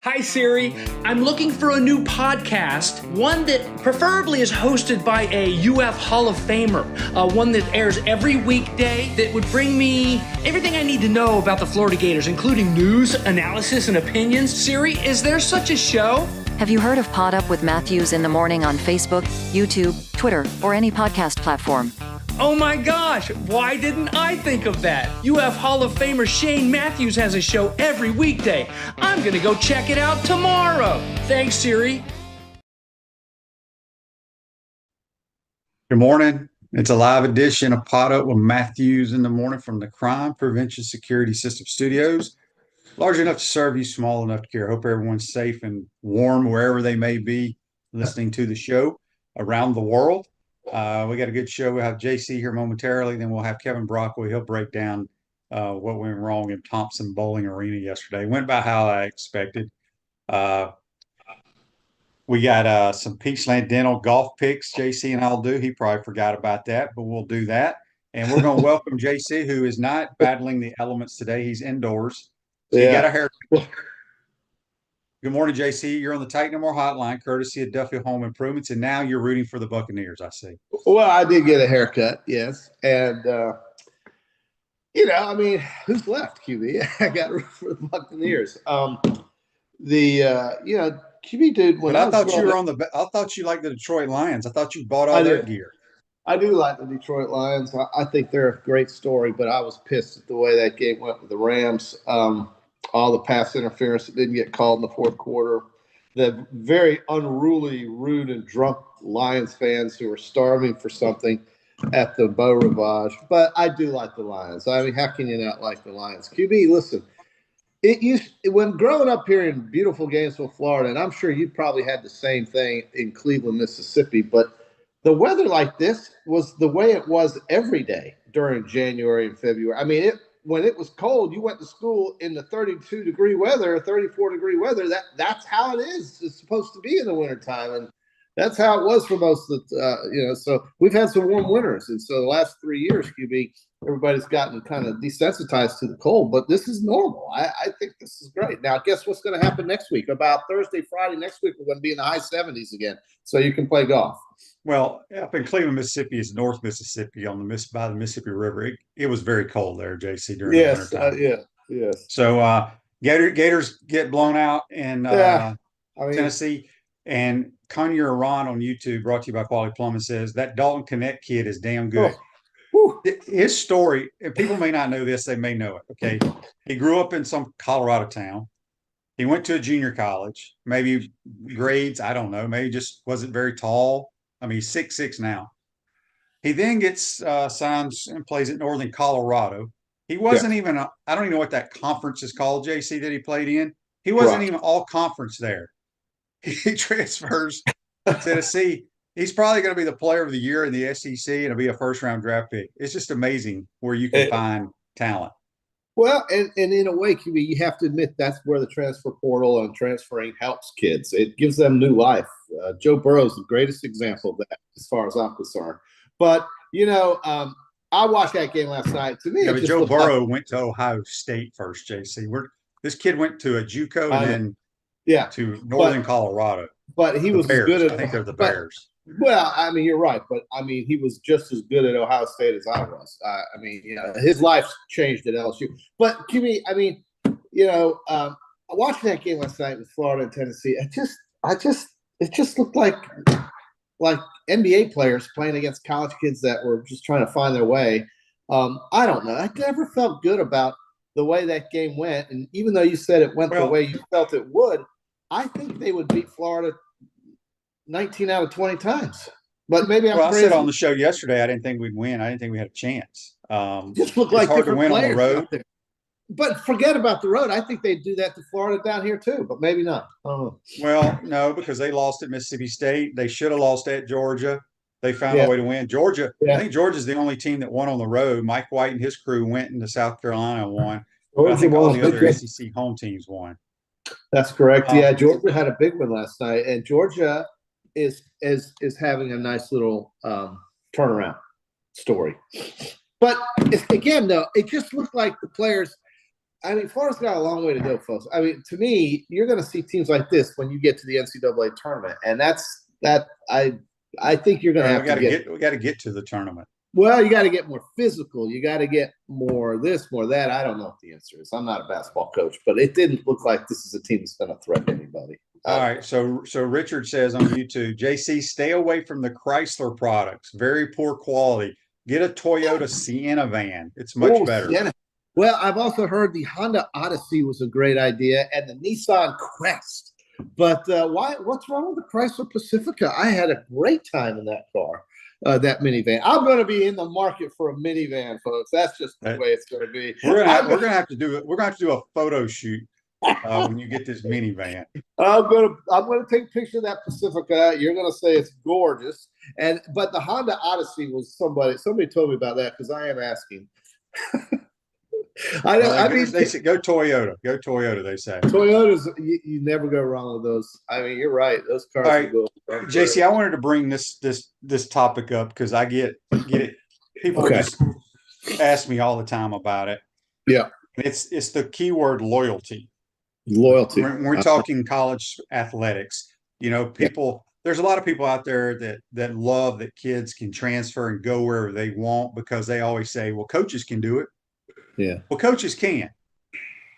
Hi, Siri. I'm looking for a new podcast, one that preferably is hosted by a UF Hall of Famer, one that airs every weekday that would bring me everything I need to know about the Florida Gators, including news, analysis, and opinions. Siri, is there such a show? Have you heard of PodUp with Matthews in the morning on Facebook, YouTube, Twitter, or any podcast platform? Oh my gosh, why didn't I think of that? UF Hall of Famer Shane Matthews has a show every weekday. I'm gonna go check it out tomorrow. Thanks, Siri. Good morning. It's a live edition of PodUp with Matthews in the morning from the Crime Prevention Security System Studios. Large enough to serve you, small enough to care. Hope everyone's safe and warm wherever they may be listening to the show around the world. We got a good show. We'll have JC here momentarily. Then we'll have Kevin Brockway. He'll break down what went wrong in Thompson Bowling Arena yesterday. Went about how I expected. We got some Peachland Dental golf picks JC and I'll do. He probably forgot about that, but we'll do that. And we're going to welcome JC, who is not battling the elements today. He's indoors. So you got a haircut. Good morning, JC. You're on the Titan No More hotline, courtesy of Duffield Home Improvements, and now you're rooting for the Buccaneers, I see. Well, I did get a haircut, yes. And, who's left, QB? I got root for the Buccaneers. QB dude, when I thought you were I thought you liked the Detroit Lions. I thought you bought all their gear. I do like the Detroit Lions. I think they're a great story, but I was pissed at the way that game went with the Rams. All the pass interference that didn't get called in the fourth quarter, the very unruly, rude, and drunk Lions fans who were starving for something at the Beau Rivage. But I do like the Lions. I mean, how can you not like the Lions? QB, listen, when growing up here in beautiful Gainesville, Florida, and I'm sure you probably had the same thing in Cleveland, Mississippi, but the weather like this was the way it was every day during January and February. I mean, when it was cold, you went to school in the 32-degree weather, 34-degree weather. That's how it is. It's supposed to be in the wintertime. And that's how it was for most of the, so we've had some warm winters. And so the last 3 years, QB, everybody's gotten kind of desensitized to the cold. But this is normal. I think this is great. Now, guess what's going to happen next week? About Thursday, Friday next week, we're going to be in the high 70s again. So you can play golf. Well, up in Cleveland, Mississippi is North Mississippi by the Mississippi River. It was very cold there, JC, during the winter time. Yes. So Gators get blown out in Tennessee. And Conyer Iran on YouTube, brought to you by Quality Plumbing, says that Dalton Knecht kid is damn good. His story, and people may not know this, they may know it. Okay. He grew up in some Colorado town. He went to a junior college, maybe grades, I don't know, maybe just wasn't very tall. I mean, he's 6'6" now. He then gets signed and plays at Northern Colorado. He wasn't even I don't even know what that conference is called, JC, that he played in. He wasn't even all conference there. He transfers to Tennessee. He's probably going to be the player of the year in the SEC and it'll be a first-round draft pick. It's just amazing where you can find talent. Well, and in a way, QB, you have to admit that's where the transfer portal and transferring helps kids. It gives them new life. Joe Burrow is the greatest example of that, as far as I'm concerned. But, I watched that game last night. To me, but Joe Burrow went to Ohio State first, JC. This kid went to a JUCO and then to Northern Colorado. But he was Bears. Good at – I think they're the Bears. Well, I mean, you're right, but I mean, he was just as good at Ohio State as I was. His life changed at LSU. But QB, watching that game last night with Florida and Tennessee, it just looked like NBA players playing against college kids that were just trying to find their way. I don't know. I never felt good about the way that game went, and even though you said it went the way you felt it would, I think they would beat Florida 19 out of 20 times. But maybe I said on the show yesterday I didn't think we'd win. I didn't think we had a chance. Just look like hard different to win players on the road. But forget about the road. I think they'd do that to Florida down here too, but maybe not. I don't know. Well, no, because they lost at Mississippi State. They should have lost at Georgia. They found a way to win. Georgia, I think Georgia's the only team that won on the road. Mike White and his crew went into South Carolina and won. But I think all the other SEC home teams won. That's correct. Georgia had a big one last night, and Georgia is having a nice little turnaround story. But again, though, it just looked like the players I mean, Florida's got a long way to go, folks. I mean, to me, you're going to see teams like this when you get to the NCAA tournament, and that's that. I think you're going to have to get. We got to get to the tournament. Well, you got to get more physical. You got to get more this, more that. I don't know what the answer is. I'm not a basketball coach, but it didn't look like this is a team that's going to threaten anybody. All right. So Richard says on YouTube, JC, stay away from the Chrysler products. Very poor quality. Get a Toyota Sienna van. It's much better. Sienna. Well, I've also heard the Honda Odyssey was a great idea and the Nissan Quest. But what's wrong with the Chrysler Pacifica? I had a great time in that car. That minivan. I'm going to be in the market for a minivan, folks. That's just the way it's going to be. We're going to have to do a photo shoot when you get this minivan. I'm going to take a picture of that Pacifica. You're going to say it's gorgeous. But the Honda Odyssey was somebody told me about that because I am asking. They say go Toyota. Go Toyota, they say. Toyotas, you never go wrong with those. I mean, you're right. Those cars. All right, JC, I wanted to bring this topic up because I get it. People just ask me all the time about it. Yeah. It's the keyword loyalty. Loyalty. When we're talking college athletics, there's a lot of people out there that love that kids can transfer and go wherever they want because they always say, well, coaches can do it. Yeah. Well, coaches can,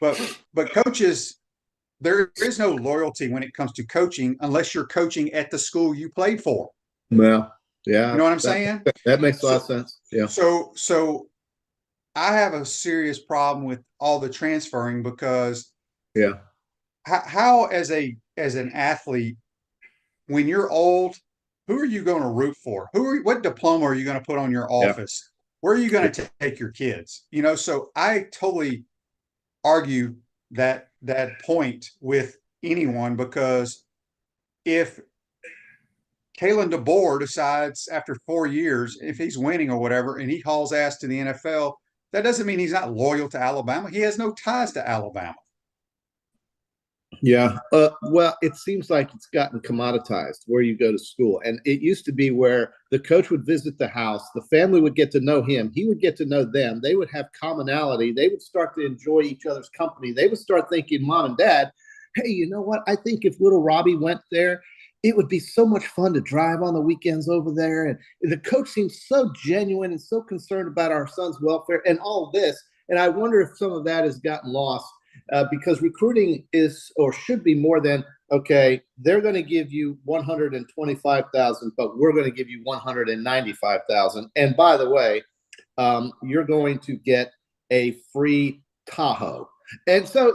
but coaches, there is no loyalty when it comes to coaching unless you're coaching at the school you played for. Well, yeah. You know what I'm saying? That makes a lot of sense. Yeah. So I have a serious problem with all the transferring because how as an athlete, when you're old, who are you going to root for? What diploma are you going to put on your office? Yeah. Where are you going to take your kids? So I totally argue that point with anyone because if Kalen DeBoer decides after 4 years, if he's winning or whatever, and he hauls ass to the NFL, that doesn't mean he's not loyal to Alabama. He has no ties to Alabama. Yeah. Well, it seems like it's gotten commoditized where you go to school. And it used to be where the coach would visit the house. The family would get to know him. He would get to know them. They would have commonality. They would start to enjoy each other's company. They would start thinking, Mom and Dad, hey, you know what? I think if little Robbie went there, it would be so much fun to drive on the weekends over there. And the coach seems so genuine and so concerned about our son's welfare and all this. And I wonder if some of that has gotten lost. Because recruiting is or should be more than, okay, they're going to give you $125,000, but we're going to give you $195,000. And by the way, you're going to get a free Tahoe. And so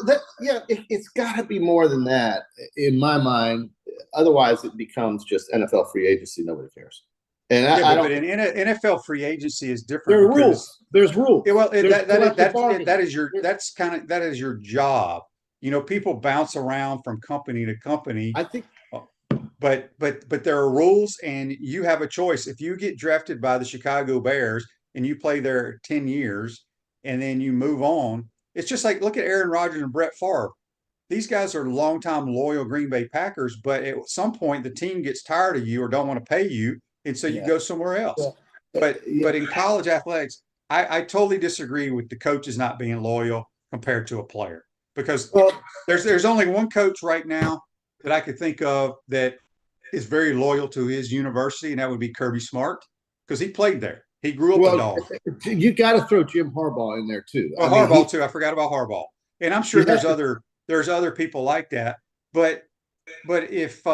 it's got to be more than that in my mind. Otherwise, it becomes just NFL free agency. Nobody cares. And but in NFL free agency is different. There are rules. There's rules. Well, that is your job. People bounce around from company to company. I think, but there are rules, and you have a choice. If you get drafted by the Chicago Bears and you play there 10 years, and then you move on, it's just like look at Aaron Rodgers and Brett Favre. These guys are longtime loyal Green Bay Packers, but at some point the team gets tired of you or don't want to pay you. And so you go somewhere else. Yeah. But in college athletics, I totally disagree with the coaches not being loyal compared to a player. Because there's only one coach right now that I could think of that is very loyal to his university, and that would be Kirby Smart, because he played there. He grew up a dog. You got to throw Jim Harbaugh in there too. Harbaugh too. I forgot about Harbaugh. And I'm sure there's other people like that. But if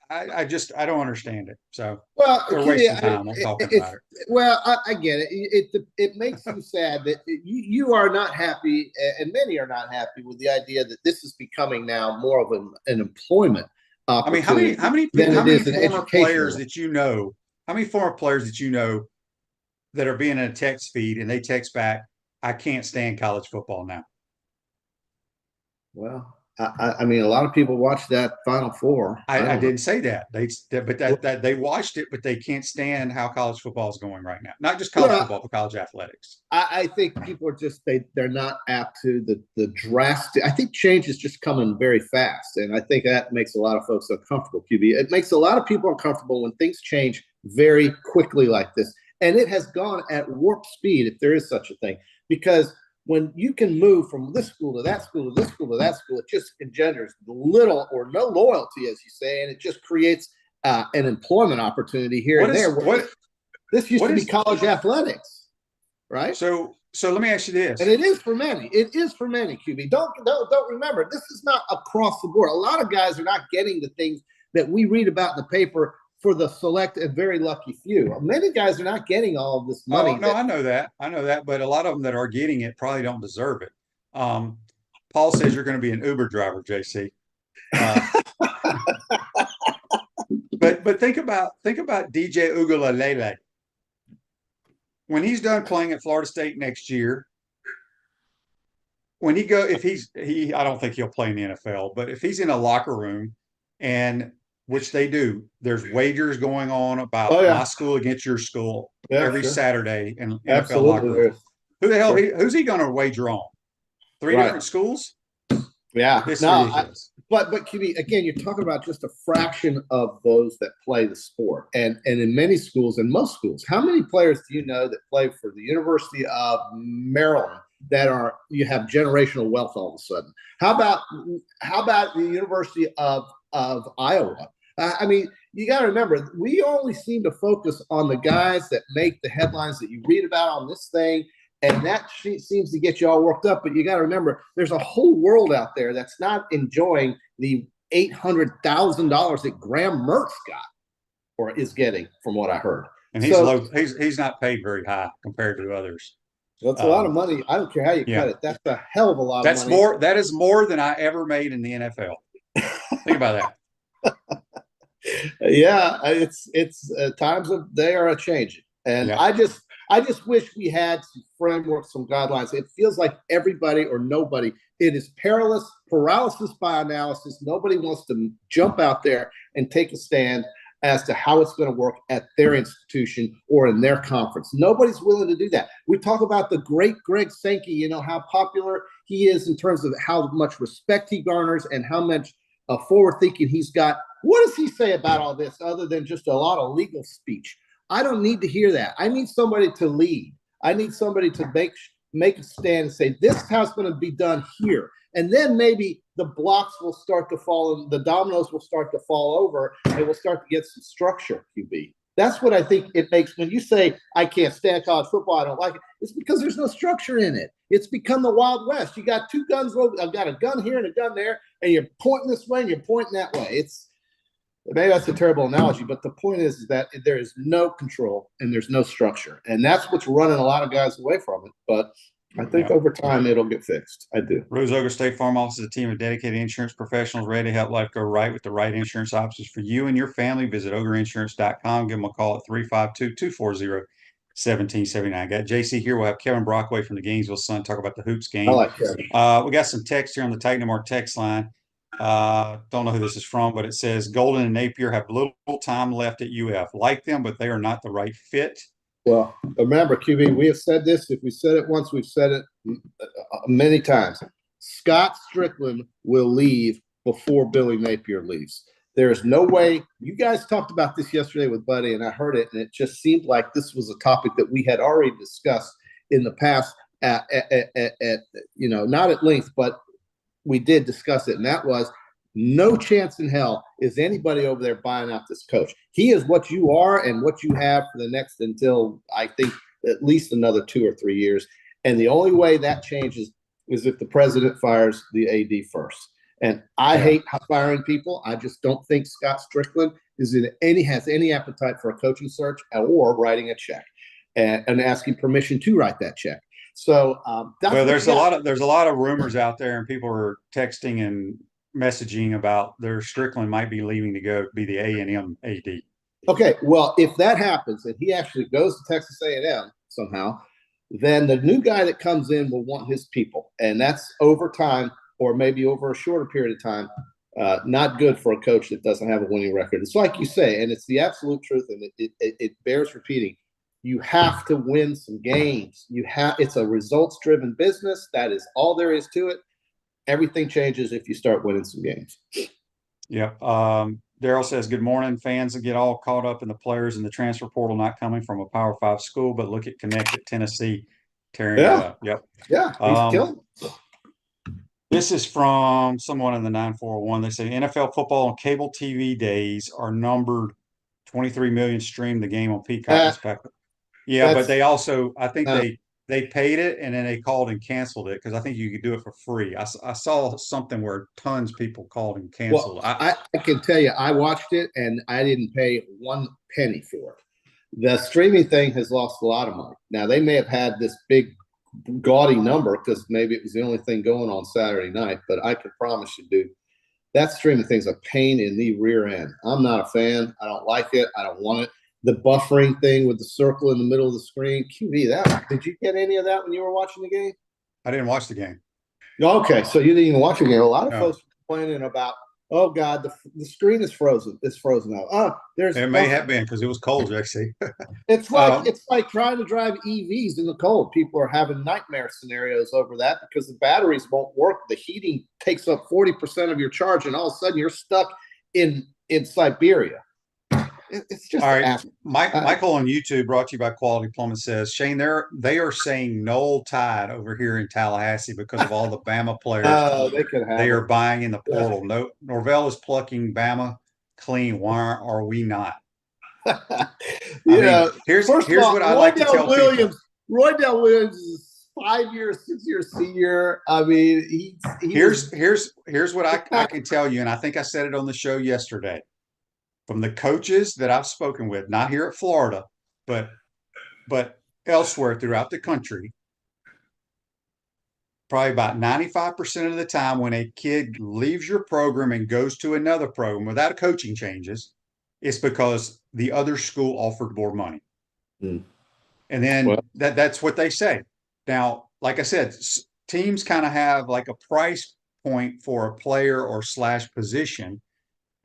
I don't understand it. So we're wasting time. I'm talking about it. Well, I get it. It makes you sad that you are not happy, and many are not happy with the idea that this is becoming now more of an employment. I mean, how many former players that you know? How many former players that you know that are being in a text feed and they text back, "I can't stand college football now." Well. I mean, a lot of people watch that Final Four. I didn't say that. They watched it, but they can't stand how college football is going right now. Not just college football, but college athletics. I think people are just they're not apt to the drastic. I think change is just coming very fast, and I think that makes a lot of folks uncomfortable. QB, it makes a lot of people uncomfortable when things change very quickly like this, and it has gone at warp speed, if there is such a thing, because when you can move from this school to that school to this school to that school, it just engenders little or no loyalty, as you say, and it just creates an employment opportunity here and there. This used to be college athletics, right? So let me ask you this. And it is for many. It is for many, QB. Don't remember, this is not across the board. A lot of guys are not getting the things that we read about in the paper for the select and very lucky few. Many guys are not getting all of this money. Oh, no, I know that. But a lot of them that are getting it probably don't deserve it. Paul says you're going to be an Uber driver, JC. But think about DJ Ugalele. When he's done playing at Florida State next year, I don't think he'll play in the NFL, but if he's in a locker room, and which they do, there's wagers going on about my school against your school every Saturday in NFL locker room. Who the hell? Who's he going to wager on? Three different schools? Yeah. But QB, again, you're talking about just a fraction of those that play the sport. And in many schools, and most schools, how many players do you know that play for the University of Maryland that you have generational wealth all of a sudden? How about the University of Iowa? I mean, you got to remember, we only seem to focus on the guys that make the headlines that you read about on this thing. And that seems to get you all worked up. But you got to remember, there's a whole world out there that's not enjoying the $800,000 that Graham Mertz got or is getting, from what I heard. And he's not paid very high compared to others. That's a lot of money. I don't care how you cut it. That's a hell of a lot of money. That is more than I ever made in the NFL. Think about that. Yeah, it's times they are a changing, and I just wish we had some framework, some guidelines. It feels like everybody or nobody. It is paralysis by analysis. Nobody wants to jump out there and take a stand as to how it's going to work at their institution or in their conference. Nobody's willing to do that. We talk about the great Greg Sankey, how popular he is in terms of how much respect he garners and how much forward thinking he's got. What does he say about all this other than just a lot of legal speech? I don't need to hear that. I need somebody to lead. I need somebody to make a stand and say, this is how it's going to be done here. And then maybe the blocks will start to fall and the dominoes will start to fall over and we'll start to get some structure, QB. That's what I think it makes. When you say, I can't stand college football, I don't like it, it's because there's no structure in it. It's become the Wild West. You got two guns. I've got a gun here and a gun there, and you're pointing this way and you're pointing that way. Maybe that's a terrible analogy, but the point is that there is no control and there's no structure. And that's what's running a lot of guys away from it. But I think over time it'll get fixed. I do. Rose Ogre State Farm Office is a team of dedicated insurance professionals ready to help life go right with the right insurance options for you and your family. Visitogreinsurance.com. Give them a call at 352-240-1779. I got JC here. We'll have Kevin Brockway from the Gainesville Sun talk about the Hoops game. I like Kevin. We got some text here on the Titan Mark text line. Don't know who this is from, but it says Golden and Napier have little time left at UF. Like them, but they are not the right fit. Well, remember, QB, we have said this. If we said it once, we've said it many times. Scott Strickland will leave before Billy Napier leaves. There is no way. You guys talked about this yesterday with Buddy, and I heard it, and it just seemed like this was a topic that we had already discussed in the past not at length, but we did discuss it, and that was no chance in hell is anybody over there buying out this coach. He is what you are and what you have for the next until I think at least another 2 or 3 years. And the only way that changes is if the president fires the AD first. And I hate firing people. I just don't think Scott Strickland has any appetite for a coaching search or writing a check and asking permission to write that check. So there's a lot of rumors out there, and people are texting and messaging about their Strickland might be leaving to go be the A&M AD. Okay, well, if that happens and he actually goes to Texas A&M somehow, then the new guy that comes in will want his people, and that's over time or maybe over a shorter period of time. Not good for a coach that doesn't have a winning record. It's like you say, and it's the absolute truth, and it bears repeating. You have to win some games. It's a results-driven business. That is all there is to it. Everything changes if you start winning some games. Yeah. Daryl says, good morning. Fans get all caught up in the players in the transfer portal not coming from a Power 5 school, but look at Connect at Tennessee. tearing it up. Yep. Yeah, he's killing. This is from someone in the 9401. They say NFL football on cable TV days are numbered 23 million streamed the game on Peacock. Yeah, but they also, I think they paid it and then they called and canceled it because I think you could do it for free. I saw something where tons of people called and canceled. Well, I can tell you, I watched it and I didn't pay 1 penny for it. The streaming thing has lost a lot of money. Now, they may have had this big gaudy number because maybe it was the only thing going on Saturday night, but I can promise you, dude, that streaming thing's a pain in the rear end. I'm not a fan. I don't like it. I don't want it. The buffering thing with the circle in the middle of the screen. QB, did you get any of that when you were watching the game? I didn't watch the game. Okay, so you didn't even watch the game. A lot of folks were complaining about, oh God, the screen is frozen. It's frozen out. It may have been because it was cold, Jesse. It's like trying to drive EVs in the cold. People are having nightmare scenarios over that because the batteries won't work. The heating takes up 40% of your charge, and all of a sudden you're stuck in Siberia. It's just all right. Michael on YouTube, brought to you by Quality Plumbing, says, Shane, they are saying Noel Tide over here in Tallahassee because of all the Bama players they are buying in the portal. Yeah. No, Norvell is plucking Bama clean. Why are we not? Here's what I like to tell people. Roydell Williams is 5-year, 6-year senior. I mean, here's what I can tell you, and I think I said it on the show yesterday. From the coaches that I've spoken with, not here at Florida, but elsewhere throughout the country, probably about 95% of the time when a kid leaves your program and goes to another program without coaching changes, it's because the other school offered more money. And then that's what they say. Now, like I said, teams kind of have like a price point for a player or / position.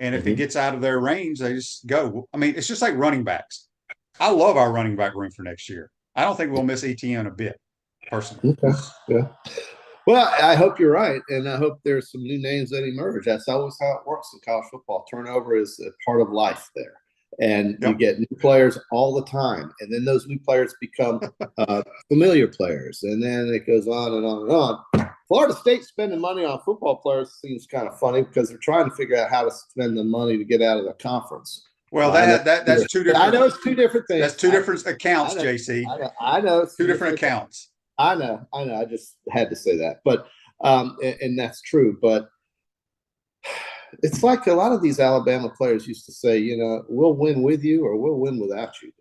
And if it gets out of their range, they just go. I mean, it's just like running backs. I love our running back room for next year. I don't think we'll miss ETN a bit, personally. Okay. Yeah. Well, I hope you're right. And I hope there's some new names that emerge. That's always how it works in college football. Turnover is a part of life there. And you get new players all the time. And then those new players become familiar players. And then it goes on and on and on. Florida State spending money on football players seems kind of funny because they're trying to figure out how to spend the money to get out of the conference. Well, that's two different. I know it's two different things. That's two different accounts, JC. I know it's two different accounts. I know. I just had to say that, but and that's true. But it's like a lot of these Alabama players used to say, we'll win with you or we'll win without you.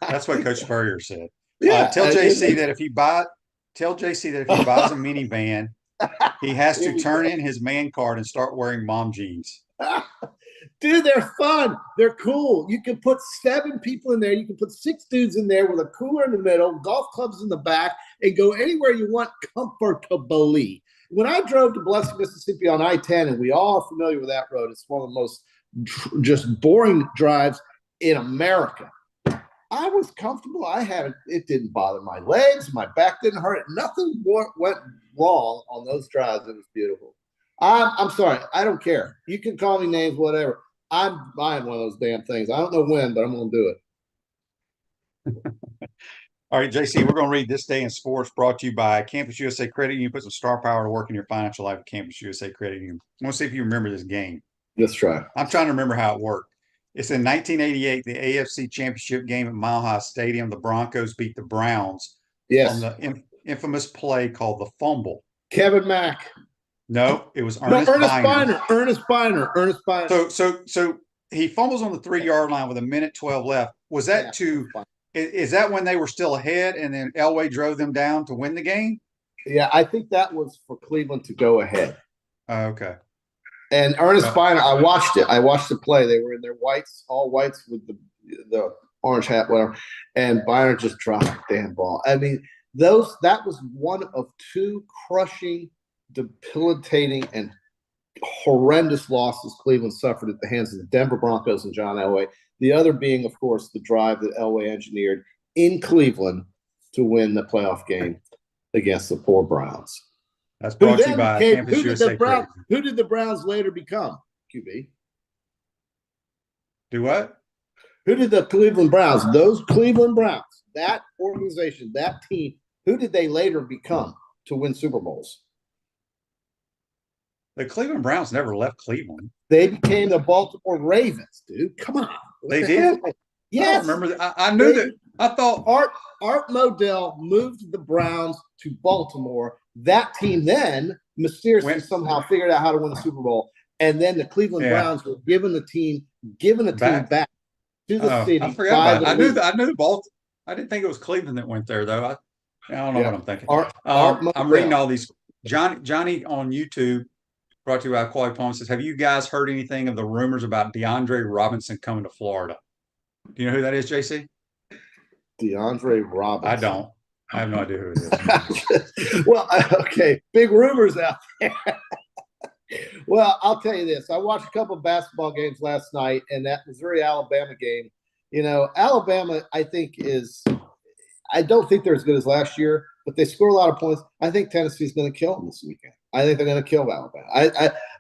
That's what Coach Spurrier said. Tell JC that if he buys a minivan, he has to turn in his man card and start wearing mom jeans. Dude, they're fun. They're cool. You can put 7 people in there. You can put 6 dudes in there with a cooler in the middle, golf clubs in the back, and go anywhere you want comfortably. When I drove to Biloxi, Mississippi on I-10, and we all are familiar with that road, it's one of the most just boring drives in America. I was comfortable. It didn't bother my legs. My back didn't hurt. Nothing went wrong on those drives. It was beautiful. I'm sorry. I don't care. You can call me names, whatever. I'm buying one of those damn things. I don't know when, but I'm going to do it. All right, JC, we're going to read This Day in Sports, brought to you by Campus USA Credit Union. Put some star power to work in your financial life at Campus USA Credit Union. I want to see if you remember this game. Let's try. I'm trying to remember how it worked. It's in 1988, the AFC Championship game at Mile High Stadium. The Broncos beat the Browns on the infamous play called the fumble. Kevin Mack. No, it was Ernest Biner. Ernest Biner. So he fumbles on the 3-yard line with 1:12 left. Was that is that when they were still ahead and then Elway drove them down to win the game? Yeah, I think that was for Cleveland to go ahead. Okay. And Ernest Biner, I watched it. I watched the play. They were in their whites, all whites with the orange hat, whatever. And Biner just dropped the damn ball. I mean, that was one of 2 crushing, debilitating, and horrendous losses Cleveland suffered at the hands of the Denver Broncos and John Elway. The other being, of course, the drive that Elway engineered in Cleveland to win the playoff game against the poor Browns. That's brought to you by Campus USA Credit. Who did the Browns later become, QB? Do what? Who did the Cleveland Browns? Those Cleveland Browns, that organization, that team Who did they later become to win Super Bowls? The Cleveland Browns never left Cleveland. They became the Baltimore Ravens, dude. Come on. They did? Yes. I don't remember that. I knew that. I thought Art Modell moved the Browns to Baltimore. That team then mysteriously somehow figured out how to win the Super Bowl. And then the Cleveland Browns were given the team back to the city. I forgot about it. I knew Baltimore. I didn't think it was Cleveland that went there, though. I don't know what I'm thinking. I'm reading all these. Johnny on YouTube, brought to you by Quality Plum, says, have you guys heard anything of the rumors about DeAndre Robinson coming to Florida? Do you know who that is, JC? DeAndre Robinson. I don't. I have no idea who it is. Well, okay. Big rumors out there. Well, I'll tell you this. I watched a couple of basketball games last night, and that Missouri-Alabama game. You know, Alabama, I don't think they're as good as last year, but they score a lot of points. I think Tennessee's going to kill them this weekend. I think they're going to kill Alabama.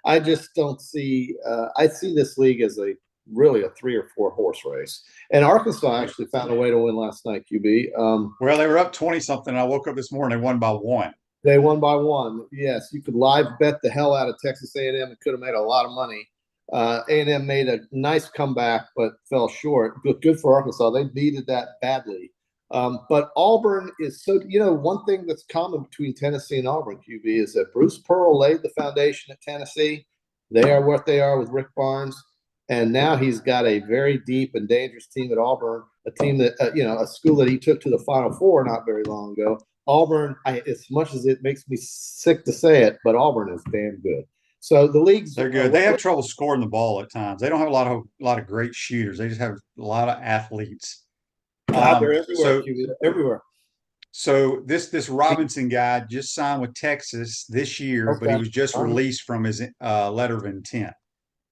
I just don't see I see this league as really a 3 or 4 horse race. And Arkansas actually found a way to win last night, QB. Well, they were up 20-something. I woke up this morning, they won by 1. They won by 1. Yes, you could live bet the hell out of Texas A&M and could have made a lot of money. A&M made a nice comeback, but fell short. Good for Arkansas. They needed that badly. But Auburn is one thing that's common between Tennessee and Auburn, QB, is that Bruce Pearl laid the foundation at Tennessee. They are what they are with Rick Barnes. And now he's got a very deep and dangerous team at Auburn, a team that, a school that he took to the Final Four not very long ago. Auburn, as much as it makes me sick to say it, but Auburn is damn good. So the leagues, they're good. They have trouble scoring the ball at times. They don't have a lot of great shooters. They just have a lot of athletes. They're everywhere. Everywhere. So this Robinson guy just signed with Texas this year, but he was just released from his letter of intent.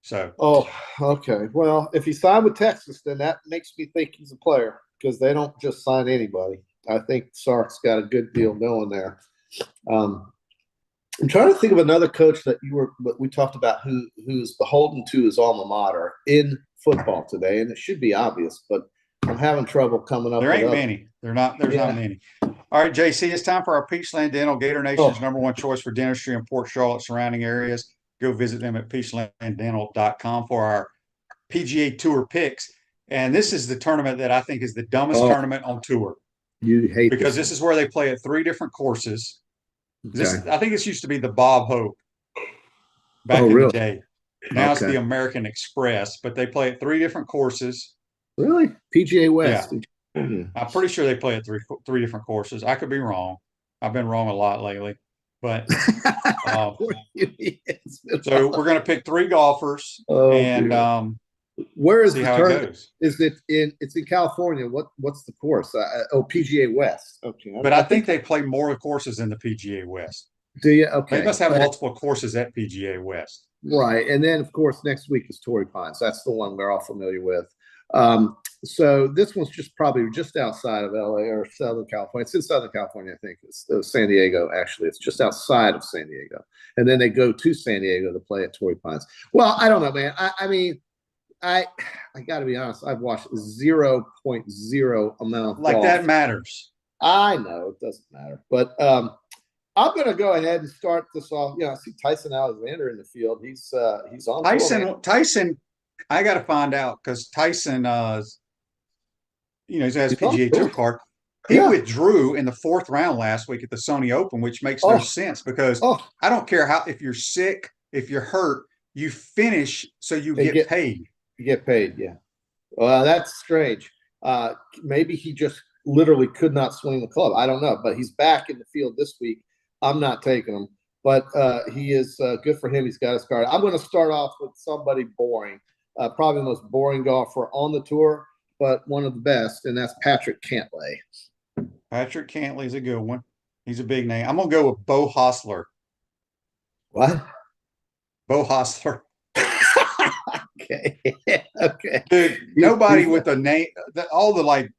So. Oh, okay. Well, if he signed with Texas, then that makes me think he's a player because they don't just sign anybody. I think Sark's got a good deal going there. I'm trying to think of another coach that we talked about who's beholden to his alma mater in football today, and it should be obvious, but I'm having trouble coming up. There ain't many. There's not many. All right, JC, it's time for our Peachland Dental, Gator Nation's #1 choice for dentistry in Port Charlotte surrounding areas. Go visit them at peachlanddental.com for our PGA Tour picks. And this is the tournament that I think is the dumbest tournament on tour. You hate because this is where they play at 3 different courses. I think this used to be the Bob Hope back in the day. Now it's the American Express, but they play at 3 different courses. Really? PGA West. Yeah. I'm pretty sure they play at three different courses. I could be wrong. I've been wrong a lot lately. But so we're going to pick 3 golfers where is see the how tournament? it goes. Is it it's in California. What's the course? PGA West. Okay. But I think they play more courses in the PGA West. Do you? Okay. They must have multiple courses at PGA West. Right. And then of course next week is Torrey Pines. That's the one we're all familiar with. So this one's probably just outside of LA or Southern California. It's in Southern California, I think. It's San Diego, actually. It's just outside of San Diego. And then they go to San Diego to play at Torrey Pines. Well, I don't know, man. I mean, I got to be honest. I've watched 0.0 amount of golf. That matters. I know it doesn't matter. But I'm going to go ahead and start this off. I see Tyson Alexander in the field. He's on Tyson, I got to find out because Tyson he has a PGA Tour card. He withdrew in the 4th round last week at the Sony Open, which makes no sense because I don't care if you're sick, if you're hurt, you finish so you get paid. You get paid, yeah. Well, that's strange. Maybe he just literally could not swing the club. I don't know, but he's back in the field this week. I'm not taking him, but he is good for him. He's got his card. I'm going to start off with somebody boring, probably the most boring golfer on the tour, but one of the best, and that's Patrick Cantlay. Patrick Cantlay's a good one. He's a big name. I'm going to go with Bo Hostler. What? Bo Hostler. Okay. Okay. Dude, nobody with a name, all the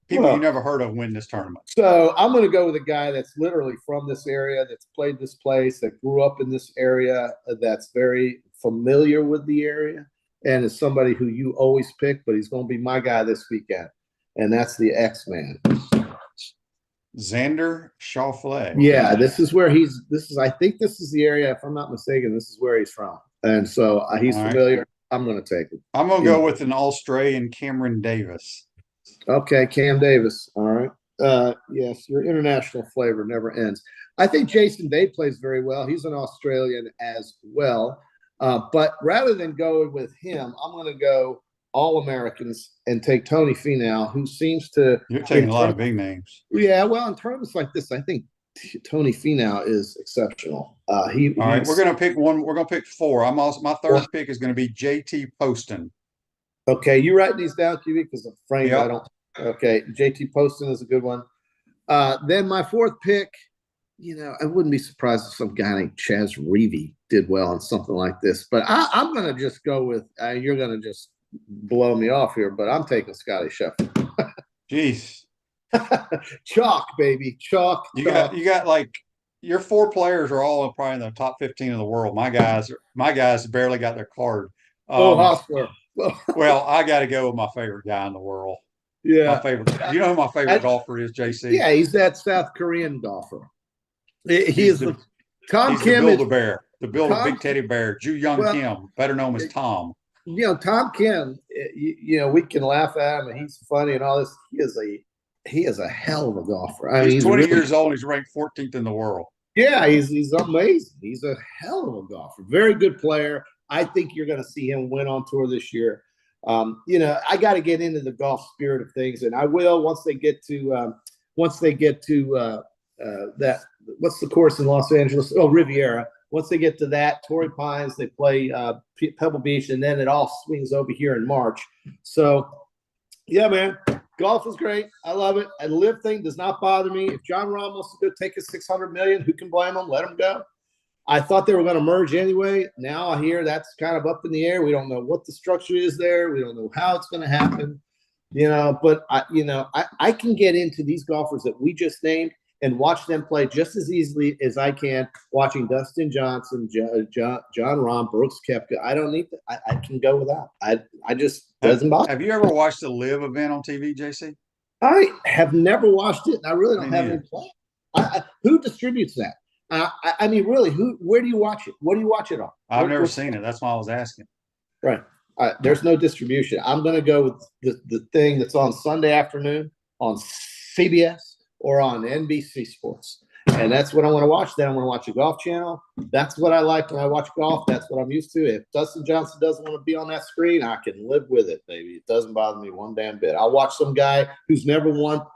people you never heard of win this tournament. So I'm going to go with a guy that's literally from this area, that's played this place, that grew up in this area, that's very familiar with the area, and is somebody who you always pick, but he's going to be my guy this weekend, and that's the X-Man. Xander Schauffele. Yeah, this is where I think this is the area, if I'm not mistaken, this is where he's from. And so he's familiar. I'm going to take it. I'm going to go with an Australian, Cameron Davis. Okay, Cam Davis. All right. Yes, your international flavor never ends. I think Jason Day plays very well. He's an Australian as well. But rather than going with him, I'm going to go All-Americans and take Tony Finau, who seems to – You're taking a lot of big names. Yeah, well, in terms like this, I think Tony Finau is exceptional. All right, we're going to pick one. We're going to pick four. My third pick is going to be JT Poston. Okay, you write these down, QB, because I'm afraid I don't. Okay, JT Poston is a good one. Then my fourth pick, I wouldn't be surprised if some guy named Chaz Reavie did well on something like this. But I'm going to just go with you're going to just blow me off here, but I'm taking Scotty Scheffler. Jeez. Chalk, baby. Chalk. You got like your four players are all probably in the top 15 in the world. My guys barely got their card. Hostler. Well, I got to go with my favorite guy in the world. Yeah. My favorite. You know who my favorite golfer is, JC? Yeah, he's that South Korean golfer. He's Tom Kim. The Build-A-Bear. The Big Teddy Bear. Ju Young Kim, better known as Tom. Tom Kim, we can laugh at him and he's funny and all this. He is a hell of a golfer. I mean, he's 20 years old. He's ranked 14th in the world. Yeah, he's amazing. He's a hell of a golfer. Very good player. I think you're going to see him win on tour this year. I got to get into the golf spirit of things, and I will once they get to that. What's the course in Los Angeles? Oh, Riviera. Once they get to that, Torrey Pines, they play Pebble Beach, and then it all swings over here in March. So, yeah, man. Golf is great. I love it. And LIV thing does not bother me. If John Rahm wants to go take his $600 million, who can blame him? Let him go. I thought they were going to merge anyway. Now I hear that's kind of up in the air. We don't know what the structure is there. We don't know how it's going to happen. But I can get into these golfers that we just named and watch them play just as easily as I can watching Dustin Johnson, John Rahm, Brooks Koepka. I don't need to. I can go without. I just doesn't bother. Have you ever watched the LIV event on TV, JC? I have never watched it, and I really don't have any plan. Who distributes that? I mean, really, where do you watch it? What do you watch it on? I've never seen it. That's why I was asking. Right. There's no distribution. I'm going to go with the thing that's on Sunday afternoon on CBS or on NBC Sports. And that's what I want to watch. Then I want to watch a golf channel. That's what I like when I watch golf. That's what I'm used to. If Dustin Johnson doesn't want to be on that screen, I can live with it, baby. It doesn't bother me one damn bit. I'll watch some guy who's never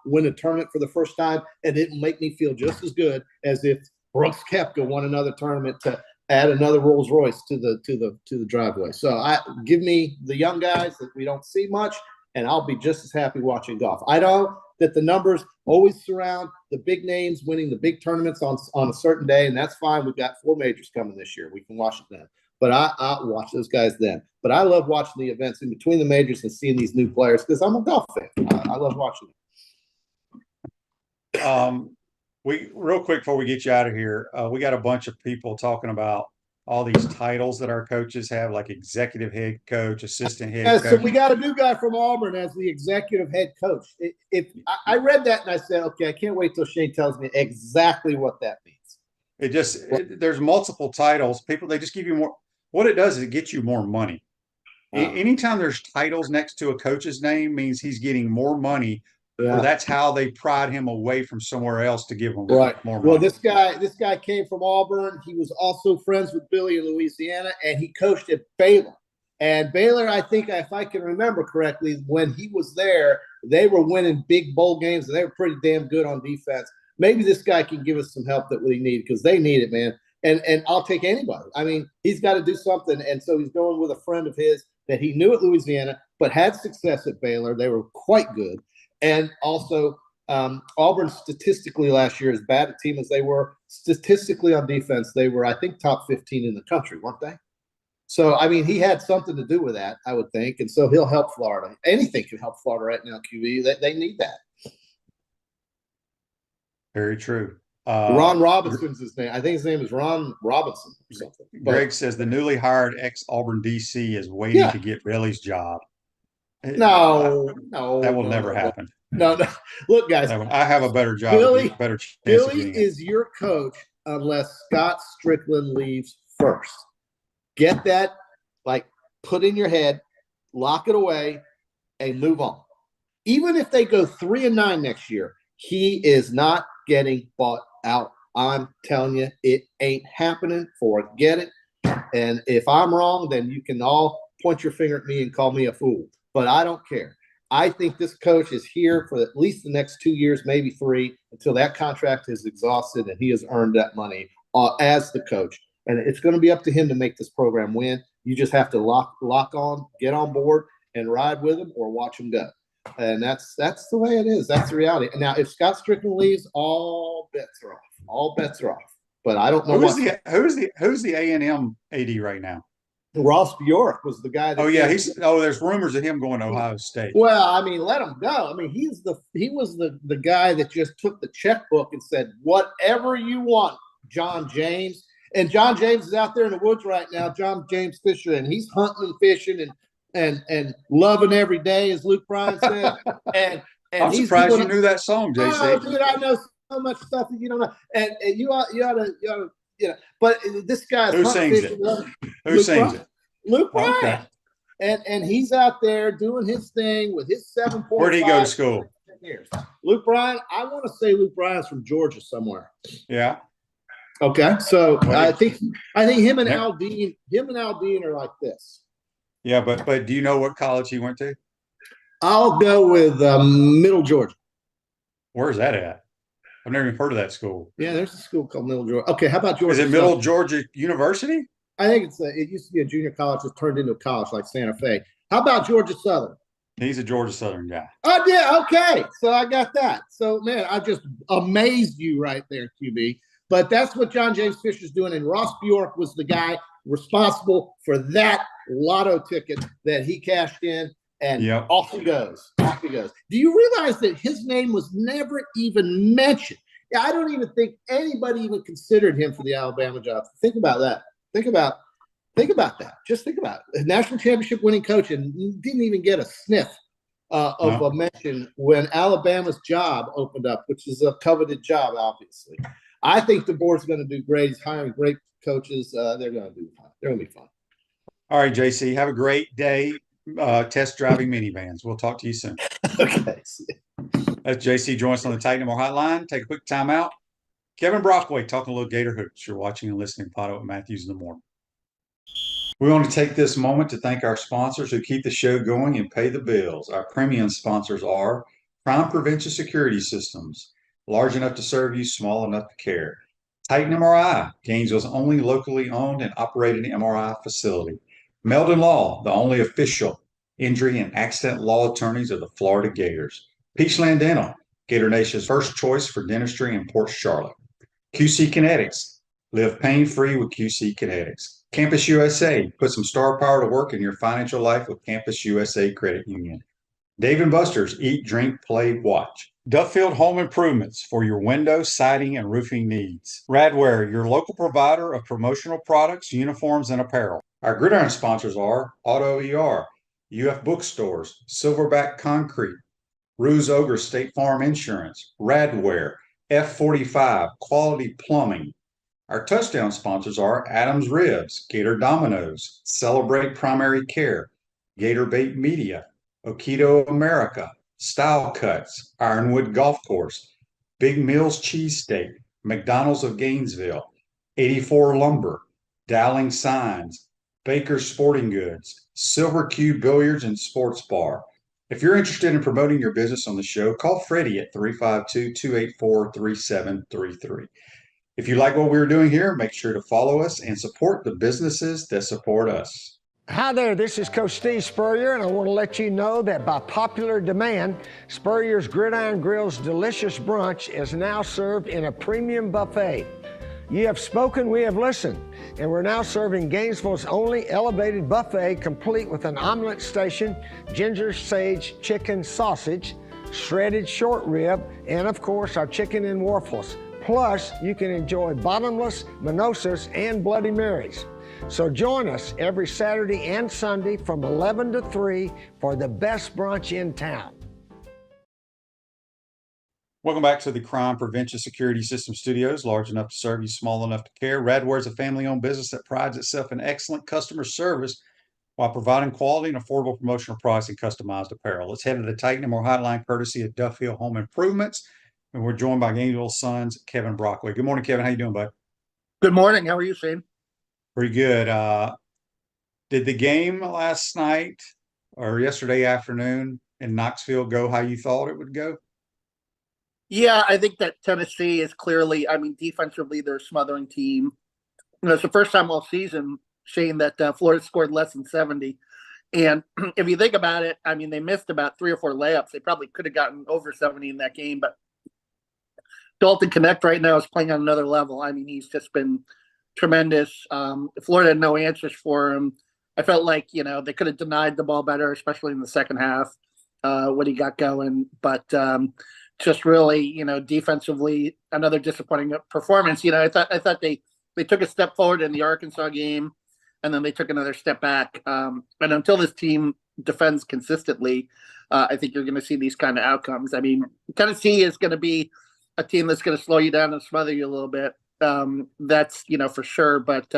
win a tournament for the first time, and it'll make me feel just as good as if Brooks Koepka won another tournament to add another Rolls Royce to the driveway. So give me the young guys that we don't see much, and I'll be just as happy watching golf. I know that the numbers always surround the big names winning the big tournaments on a certain day, and that's fine. We've got 4 majors coming this year. We can watch it then. But I'll watch those guys then. But I love watching the events in between the majors and seeing these new players because I'm a golf fan. I love watching them. Real quick before we get you out of here, we got a bunch of people talking about all these titles that our coaches have, like executive head coach, assistant head coach. So we got a new guy from Auburn as the executive head coach. I read that and I said, okay, I can't wait till Shane tells me exactly what that means. There's multiple titles. They just give you more. What it does is it gets you more money. Anytime there's titles next to a coach's name means he's getting more money. Yeah. Or that's how they pried him away from somewhere else to give him more money. Well, this guy came from Auburn. He was also friends with Billy in Louisiana, and he coached at Baylor. And Baylor, I think, if I can remember correctly, when he was there, they were winning big bowl games, and they were pretty damn good on defense. Maybe this guy can give us some help that we need because they need it, man. And I'll take anybody. I mean, he's got to do something. And so he's going with a friend of his that he knew at Louisiana but had success at Baylor. They were quite good. And also, Auburn statistically last year, as bad a team as they were, statistically on defense, they were, I think, top 15 in the country, weren't they? So, I mean, he had something to do with that, I would think. And so he'll help Florida. Anything can help Florida right now, QB. They need that. Very true. Ron Robinson's his name. I think his name is Ron Robinson or something. Greg says the newly hired ex-Auburn DC is waiting to get Billy's job. No, that will never happen. No. Look, guys. I have a better job. Better chance Billy is your coach unless Scott Strickland leaves first. Get that, put in your head, lock it away, and move on. Even if they go 3-9 next year, he is not getting bought out. I'm telling you, it ain't happening. Forget it. And if I'm wrong, then you can all point your finger at me and call me a fool. But I don't care. I think this coach is here for at least the next 2 years, maybe 3, until that contract is exhausted and he has earned that money as the coach. And it's going to be up to him to make this program win. You just have to lock on, get on board, and ride with him or watch him go. And that's the way it is. That's the reality. And now, if Scott Strickland leaves, all bets are off. All bets are off. But I don't know who's the A&M AD right now. Ross Bjork was the guy. There's rumors of him going to Ohio State. Well, I mean, let him go. I mean, he was the guy that just took the checkbook and said, "Whatever you want, John James." And John James is out there in the woods right now, John James Fisher, and he's hunting and fishing and loving every day, as Luke Bryan said. And I'm surprised you knew that song, JC. Oh, dude, I know so much stuff that you don't know. And you ought to. But this guy's who sings it? Who sings it? Luke Bryan. Okay. And he's out there doing his thing with his 7.5. Where'd he go to school? Years. Luke Bryan. I want to say Luke Bryan's from Georgia somewhere. Yeah. Okay. So I think him and Al Dean are like this. Yeah, but do you know what college he went to? I'll go with Middle Georgia. Where's that at? I've never even heard of that school. Yeah, there's a school called Middle Georgia. Okay, how about Georgia? Is it Middle Georgia University? I think it used to be a junior college that's turned into a college like Santa Fe. How about Georgia Southern? He's a Georgia Southern guy. Oh, yeah, okay. So I got that. So, man, I just amazed you right there, QB. But that's what John James Fisher's doing, and Ross Bjork was the guy responsible for that lotto ticket that he cashed in. And off he goes. Off he goes. Do you realize that his name was never even mentioned? Yeah, I don't even think anybody even considered him for the Alabama job. Think about that. Think about that. Just think about it. A national championship winning coach and didn't even get a sniff of a mention when Alabama's job opened up, which is a coveted job, obviously. I think the board's going to do great. He's hiring great coaches. They're going to do fun. They're going to be fun. All right, JC. Have a great day. Test driving minivans. We'll talk to you soon. Okay. That's JC. Join us on the Titan More Hotline. Take a quick time out. Kevin Brockway talking a little Gator hoops. You're watching and listening to PodUp with Matthews in the morning. We want to take this moment to thank our sponsors who keep the show going and pay the bills. Our premium sponsors are Crime Prevention Security Systems, large enough to serve you, small enough to care. Titan MRI, Gainesville's only locally owned and operated MRI facility. Meldon Law, the only official injury and accident law attorneys of the Florida Gators. Peachland Dental, Gator Nation's first choice for dentistry in Port Charlotte. QC Kinetics, live pain-free with QC Kinetics. Campus USA, put some star power to work in your financial life with Campus USA Credit Union. Dave & Buster's, eat, drink, play, watch. Duffield Home Improvements for your window, siding, and roofing needs. Radware, your local provider of promotional products, uniforms, and apparel. Our gridiron sponsors are Auto ER, UF Bookstores, Silverback Concrete, Ruse Ogre State Farm Insurance, Radware, F45, Quality Plumbing. Our touchdown sponsors are Adams Ribs, Gator Dominoes, Celebrate Primary Care, Gator Bait Media, Okido America, Style Cuts, Ironwood Golf Course, Big Mills Cheesesteak, McDonald's of Gainesville, 84 Lumber, Dowling Signs, Baker's Sporting Goods, Silver Q Billiards and Sports Bar. If you're interested in promoting your business on the show, call Freddie at 352-284-3733. If you like what we're doing here, make sure to follow us and support the businesses that support us. Hi there, this is Coach Steve Spurrier, and I want to let you know that by popular demand, Spurrier's Gridiron Grill's delicious brunch is now served in a premium buffet. You have spoken, we have listened, and we're now serving Gainesville's only elevated buffet, complete with an omelet station, ginger sage chicken sausage, shredded short rib, and of course our chicken and waffles. Plus, you can enjoy bottomless mimosas and Bloody Marys. So join us every Saturday and Sunday from 11 to 3 for the best brunch in town. Welcome back to the Crime Prevention Security System Studios, large enough to serve you, small enough to care. Radware is a family-owned business that prides itself in excellent customer service while providing quality and affordable promotional price and customized apparel. Let's head to the Titan & More hotline, courtesy of Duffield Home Improvements, and we're joined by Gainesville Sun's Kevin Brockway. Good morning, Kevin. How you doing, bud? Good morning. How are you, Shane? Pretty good. Did the game last night or yesterday afternoon in Knoxville go how you thought it would go? Yeah, I think that Tennessee is clearly, defensively, they're a smothering team. It's the first time all season, Shane, that Florida scored less than 70. And if you think about it, they missed about 3 or 4 layups. They probably could have gotten over 70 in that game. But Dalton Knecht right now is playing on another level. He's just been tremendous. Florida had no answers for him. I felt like, they could have denied the ball better, especially in the second half when he got going. But just really, defensively, another disappointing performance. I thought they took a step forward in the Arkansas game, and then they took another step back. And until this team defends consistently, I think you're going to see these kind of outcomes. Tennessee is going to be a team that's going to slow you down and smother you a little bit. That's, for sure. But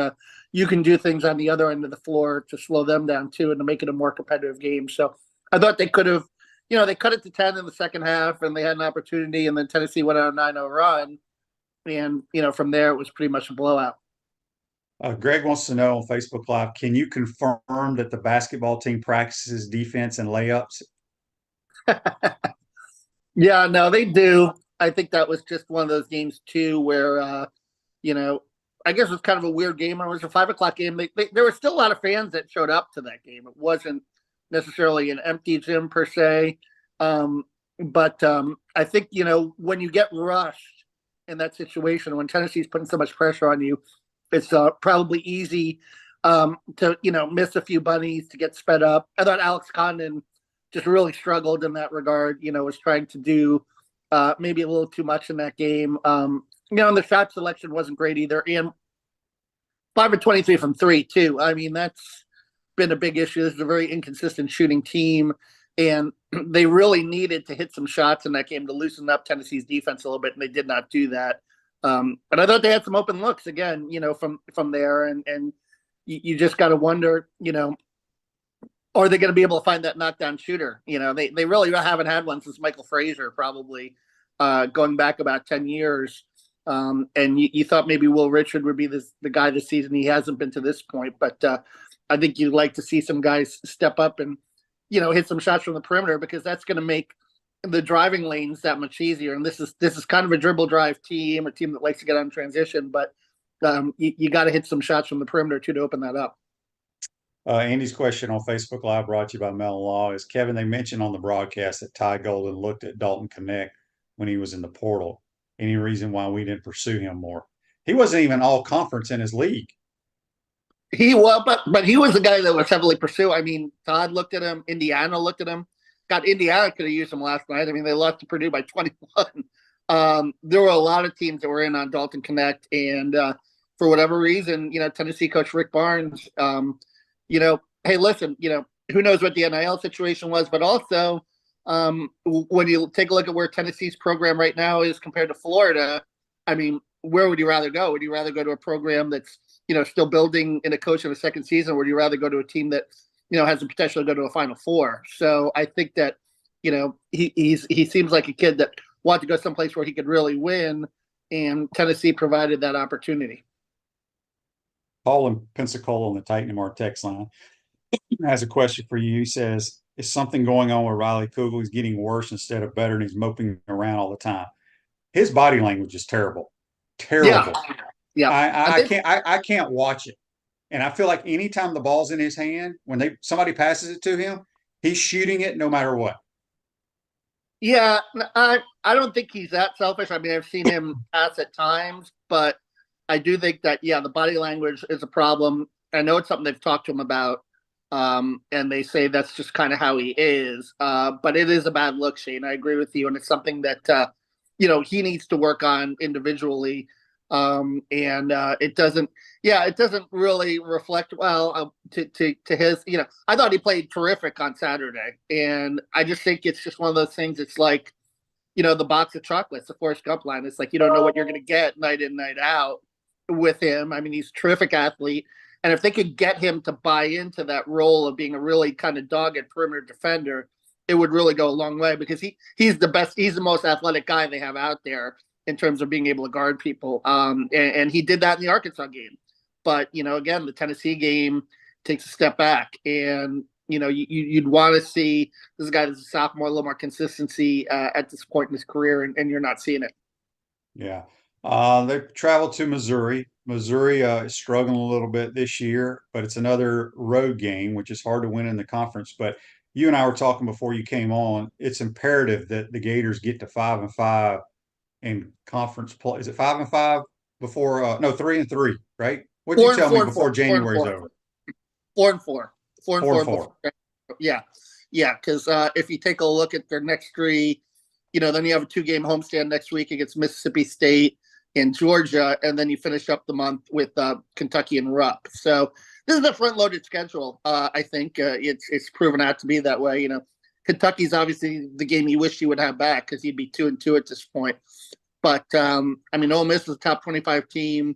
you can do things on the other end of the floor to slow them down too, and to make it a more competitive game. So I thought they could have, they cut it to 10 in the second half, and they had an opportunity, and then Tennessee went on a 9-0 run. And, from there, it was pretty much a blowout. Greg wants to know on Facebook Live, can you confirm that the basketball team practices defense and layups? Yeah, no, they do. I think that was just one of those games, too, where, I guess it was kind of a weird game. It was a 5 o'clock game. There were still a lot of fans that showed up to that game. It wasn't necessarily an empty gym per se. But I think, when you get rushed in that situation, when Tennessee's putting so much pressure on you, it's probably easy to, miss a few bunnies, to get sped up. I thought Alex Condon just really struggled in that regard, was trying to do maybe a little too much in that game. And the shot selection wasn't great either. And 5 of 23 from 3, too. That's been a big issue. This is a very inconsistent shooting team, and they really needed to hit some shots in that game to loosen up Tennessee's defense a little bit, and they did not do that. But I thought they had some open looks again, from there, and you just got to wonder, are they going to be able to find that knockdown shooter? They really haven't had one since Michael Frazier, probably going back about 10 years. And you thought maybe Will Richard would be the guy this season. He hasn't been to this point, but I think you'd like to see some guys step up and, hit some shots from the perimeter, because that's going to make the driving lanes that much easier. And this is kind of a dribble drive team, a team that likes to get on transition, but you got to hit some shots from the perimeter too to open that up. Andy's question on Facebook Live, brought to you by Mellon Law, is, Kevin, they mentioned on the broadcast that Todd Golden looked at Dalton Knecht when he was in the portal. Any reason why we didn't pursue him more? He wasn't even all conference in his league. But he was the guy that was heavily pursued. Todd looked at him. Indiana looked at him. Indiana could have used him last night. They lost to Purdue by 21. There were a lot of teams that were in on Dalton Knecht, and for whatever reason, Tennessee coach Rick Barnes, hey, listen, who knows what the NIL situation was, but also when you take a look at where Tennessee's program right now is compared to Florida, where would you rather go? Would you rather go to a program that's, still building in a coach of a second season, or would you rather go to a team that, has the potential to go to a Final Four? So I think that, he seems like a kid that wanted to go someplace where he could really win, and Tennessee provided that opportunity. Paul in Pensacola on the Titan & More text line has a question for you. He says, is something going on with Riley Kugel? He's getting worse instead of better, and he's moping around all the time. His body language is terrible. Terrible. Yeah. I can't watch it. And I feel like anytime the ball's in his hand, when somebody passes it to him, he's shooting it no matter what. Yeah, I don't think he's that selfish. I've seen him pass at times, but I do think that, the body language is a problem. I know it's something they've talked to him about, and they say that's just kind of how he is. But it is a bad look, Shane. I agree with you, and it's something that he needs to work on individually. And it doesn't really reflect well to his. I thought he played terrific on Saturday, and I just think it's just one of those things. It's like, the box of chocolates, the Forrest Gump line. It's like you don't know what you're going to get night in, night out with him. I mean, he's a terrific athlete. And if they could get him to buy into that role of being a really kind of dogged perimeter defender, it would really go a long way, because he's the best. He's the most athletic guy they have out there in terms of being able to guard people. And he did that in the Arkansas game. But, again, the Tennessee game takes a step back. And, you'd want to see this guy that's a sophomore, a little more consistency at this point in his career, and you're not seeing it. Yeah. They traveled to Missouri. Missouri is struggling a little bit this year, but it's another road game, which is hard to win in the conference. But you and I were talking before you came on. It's imperative that the Gators get to 5-5 in conference play. Is it 5-5 before? No, 3-3, right? What'd you tell me before January's over? 4-4. 4-4. Yeah, because if you take a look at their next three, then you have a 2-game homestand next week against Mississippi State and Georgia, and then you finish up the month with Kentucky and Rupp. So this is a front-loaded schedule. I think it's proven out to be that way. Kentucky's obviously the game you wish you would have back, because you'd be 2-2 at this point. But Ole Miss is a top 25 team.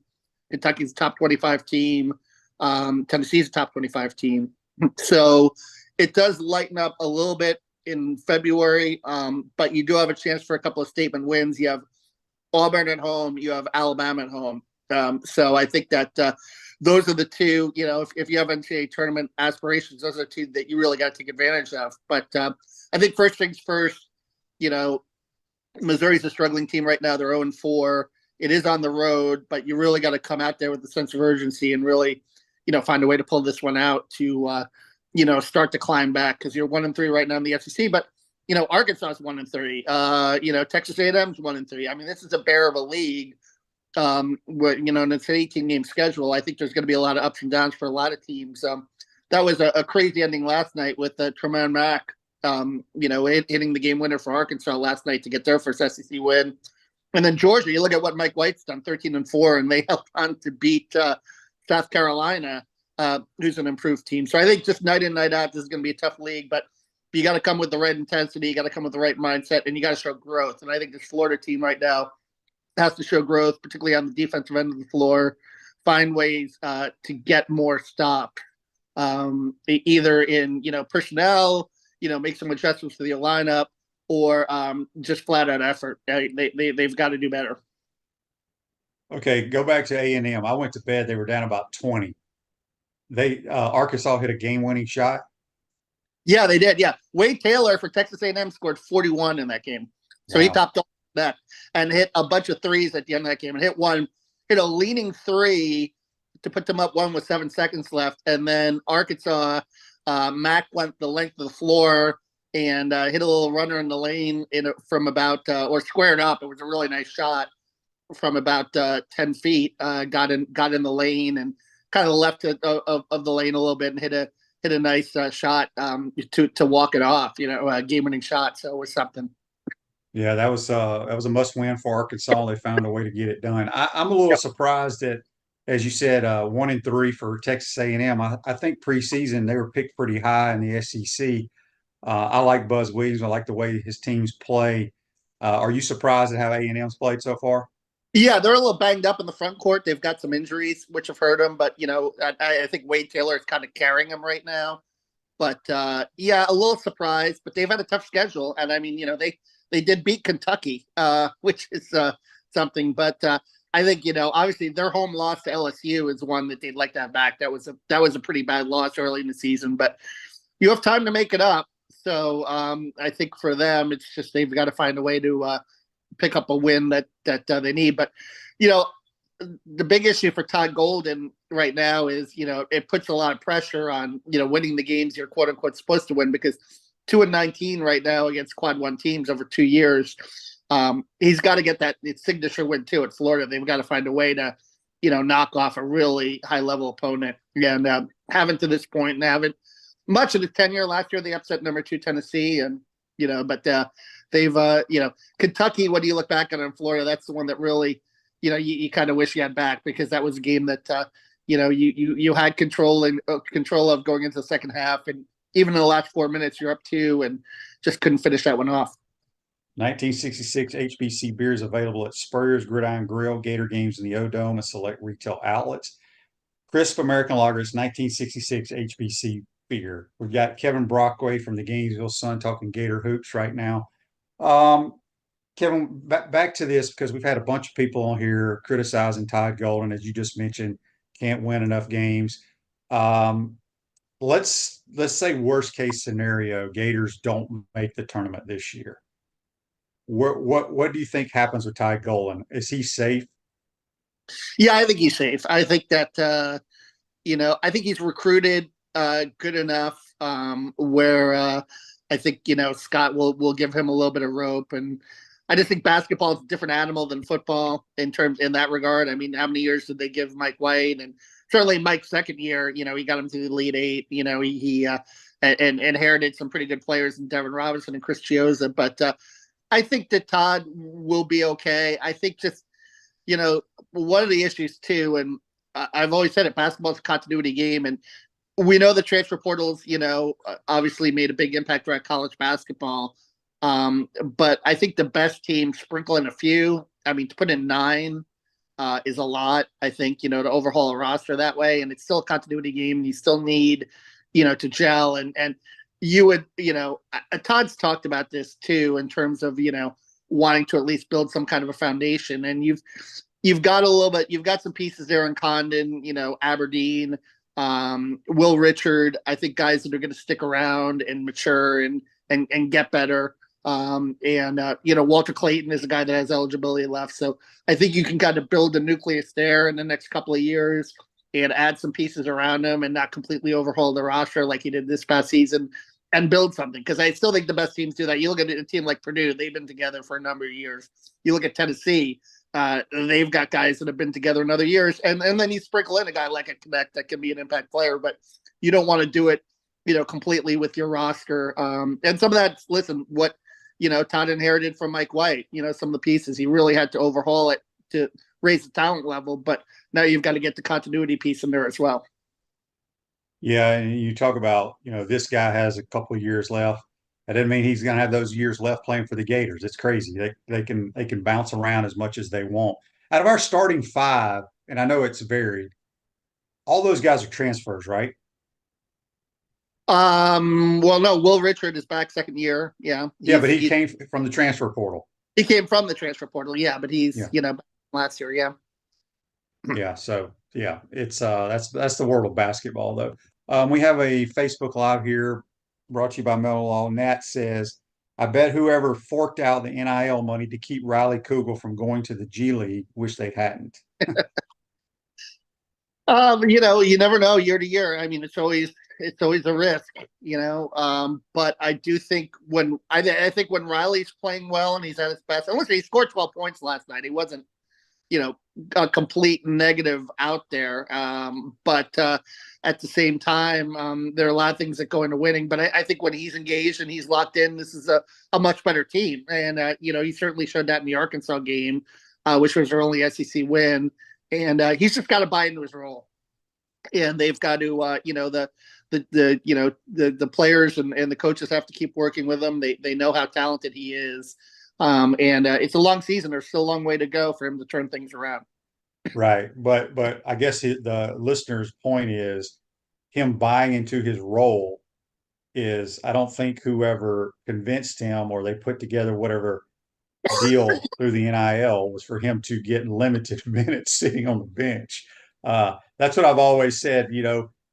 Kentucky's a top 25 team. Tennessee's a top 25 team. So it does lighten up a little bit in February, but you do have a chance for a couple of statement wins. You have Auburn at home, you have Alabama at home. So I think that those are the two, if you have NCAA tournament aspirations, those are two that you really got to take advantage of. But I think first things first, Missouri's a struggling team right now. They're 0-4. It is on the road, but you really got to come out there with a sense of urgency and really, find a way to pull this one out to, start to climb back, because you're 1-3 right now in the SEC. But, Arkansas is 1-3. Texas A&M is 1-3. I mean, this is a bear of a league. And it's an 18-game schedule. I think there's going to be a lot of ups and downs for a lot of teams. That was a crazy ending last night with Tremaine Mack, hitting the game winner for Arkansas last night to get their first SEC win. And then Georgia, you look at what Mike White's done, 13-4, and they held on to beat South Carolina, who's an improved team. So I think just night in, night out, this is going to be a tough league, but you got to come with the right intensity, you got to come with the right mindset, and you got to show growth. And I think this Florida team right now has to show growth, particularly on the defensive end of the floor, find ways to get more stops, either in, personnel, make some adjustments to the lineup, or just flat out effort. They've got to do better. Okay, go back to A&M. I went to bed. They were down about 20. Arkansas hit a game-winning shot. Yeah, they did. Yeah, Wade Taylor for Texas A&M scored 41 in that game, so He topped off that and hit a bunch of threes at the end of that game. And hit a leaning three to put them up 1 with 7 seconds left, and then Arkansas, Mack went the length of the floor and hit a little runner in the lane from about or squared up. It was a really nice shot from about 10 feet. Got in the lane and kind of left of the lane a little bit and hit a nice shot to walk it off. A game-winning shot. So it was something. Yeah, that was a must-win for Arkansas. They found a way to get it done. I'm a little surprised that, as you said, 1-3 for Texas A&M. I think preseason they were picked pretty high in the SEC. I like Buzz Williams. I like the way his teams play. Are you surprised at how A&M's played so far? Yeah, they're a little banged up in the front court. They've got some injuries, which have hurt them. But, I think Wade Taylor is kind of carrying them right now. But, a little surprised. But they've had a tough schedule. And, I mean, they did beat Kentucky, which is something. But I think, obviously their home loss to LSU is one that they'd like to have back. That was a pretty bad loss early in the season. But you have time to make it up. So I think for them, it's just they've got to find a way to pick up a win that they need. But, the big issue for Todd Golden right now is, it puts a lot of pressure on, winning the games you're quote unquote supposed to win, because 2-19 right now against quad one teams over 2 years. He's got to get that signature win too at Florida. They've got to find a way to, knock off a really high level opponent. And haven't to this point, and haven't much of the tenure. Last year they upset number 2 Tennessee, and but they've Kentucky. When you look back on it in Florida, that's the one that really you kind of wish you had back, because that was a game that you had control of going into the second half, and even in the last 4 minutes you're up 2 and just couldn't finish that one off. 1966 HBC beers available at Spurrier's Gridiron Grill, Gator Games in the O-Dome, and select retail outlets. Crisp American Lager is 1966 HBC beer. We've got Kevin Brockway from the Gainesville Sun talking Gator hoops right now. Kevin, back to this, because we've had a bunch of people on here criticizing Todd Golden, as you just mentioned, can't win enough games. Let's say worst case scenario, Gators don't make the tournament this year. What do you think happens with Todd Golden? Is he safe? Yeah, I think he's safe. I think that I think he's recruited good enough where I think Scott will give him a little bit of rope, and I just think basketball is a different animal than football in that regard. I mean, how many years did they give Mike White? And certainly Mike's second year, he got him to the Elite Eight. He and inherited some pretty good players in Devin Robinson and Chris Chioza, but I think that Todd will be okay. I think just, one of the issues too, and I've always said it, basketball is a continuity game. And we know the transfer portals, obviously made a big impact around college basketball. But I think the best team sprinkle in a few. I mean, to put in 9 is a lot, I think, to overhaul a roster that way. And it's still a continuity game. You still need, to gel. And you would, Todd's talked about this too, in terms of, wanting to at least build some kind of a foundation. And you've got a little bit, you've got some pieces there in Condon, Aberdeen, Will Richard, I think guys that are going to stick around and mature and get better. Walter Clayton is a guy that has eligibility left. So I think you can kind of build a nucleus there in the next couple of years and add some pieces around him and not completely overhaul the roster like he did this past season and build something. Because I still think the best teams do that. You look at a team like Purdue, they've been together for a number of years. You look at Tennessee, they've got guys that have been together in other years. And then you sprinkle in a guy like a Knecht that can be an impact player, but you don't want to do it, completely with your roster. And some of that, listen, what, Todd inherited from Mike White, some of the pieces, he really had to overhaul it to raise the talent level, but now you've got to get the continuity piece in there as well. Yeah, and you talk about, this guy has a couple of years left. That doesn't mean he's going to have those years left playing for the Gators. It's crazy. They can bounce around as much as they want. Out of our starting 5, and I know it's varied, all those guys are transfers, right? Well, no, Will Richard is back second year. Yeah. Yeah, but he came from the transfer portal. He came from the transfer portal. Yeah, but he's, last year. Yeah. Yeah. So yeah, it's that's the world of basketball though. We have a Facebook Live here brought to you by Mellow Law. Nat says, I bet whoever forked out the NIL money to keep Riley Kugel from going to the G League wish they hadn't. You never know year to year. I mean, it's always a risk, but I do think I think when Riley's playing well and he's at his best, and listen, he scored 12 points last night. He wasn't, a complete negative out there. But at the same time, there are a lot of things that go into winning, but I think when he's engaged and he's locked in, this is a much better team. And, he certainly showed that in the Arkansas game, which was their only SEC win. And he's just got to buy into his role. And they've got to, the players and the coaches have to keep working with him. They know how talented he is. And it's a long season. There's still a long way to go for him to turn things around. Right. But I guess the listener's point is him buying into his role is, I don't think whoever convinced him or they put together whatever deal through the NIL was for him to get limited minutes sitting on the bench. That's what I've always said.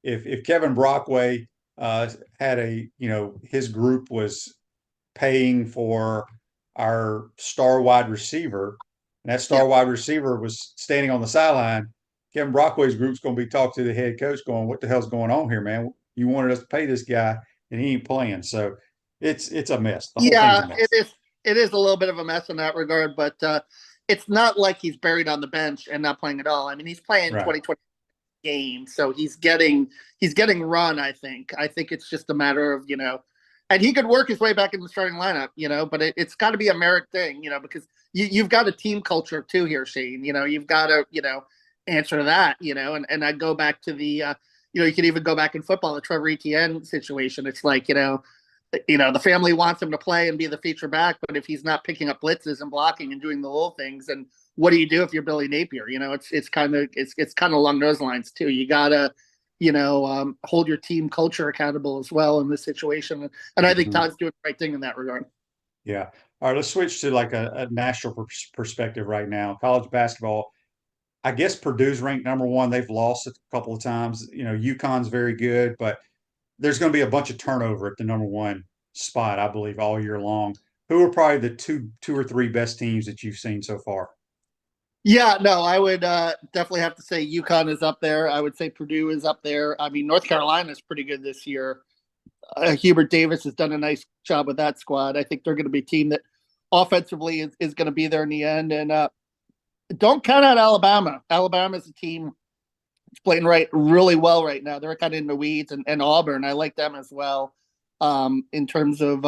If Kevin Brockway had his group was paying for our star wide receiver, and that star wide receiver was standing on the sideline, Kevin Brockway's group's going to be talking to the head coach going, what the hell's going on here, man? You wanted us to pay this guy and he ain't playing. So it's a mess. The whole thing's a mess. It is a little bit of a mess in that regard, but it's not like he's buried on the bench and not playing at all. I mean, he's playing 2020 games, so he's getting run. I think it's just a matter of, and he could work his way back in the starting lineup, but it's got to be a merit thing, because you've got a team culture too here, Shane. You've got to, answer to that, and I go back to the, you can even go back in football, the Trevor Etienne situation. It's like, the family wants him to play and be the feature back, but if he's not picking up blitzes and blocking and doing the little things, then what do you do if you're Billy Napier? It's kind of along those lines too. You gotta, hold your team culture accountable as well in this situation. And I think Todd's doing the right thing in that regard. Yeah. All right, let's switch to like a national perspective right now. College basketball. I guess Purdue's ranked number one. They've lost a couple of times. UConn's very good, but there's going to be a bunch of turnover at the number one spot, I believe, all year long. Who are probably the two or three best teams that you've seen so far? Yeah, no, I would definitely have to say UConn is up there. I would say Purdue is up there. I mean, North Carolina is pretty good this year. Hubert Davis has done a nice job with that squad. I think they're going to be a team that offensively is going to be there in the end. And don't count out Alabama. Alabama is a team that's playing really well right now. They're kind of in the weeds, and Auburn. I like them as well. In terms of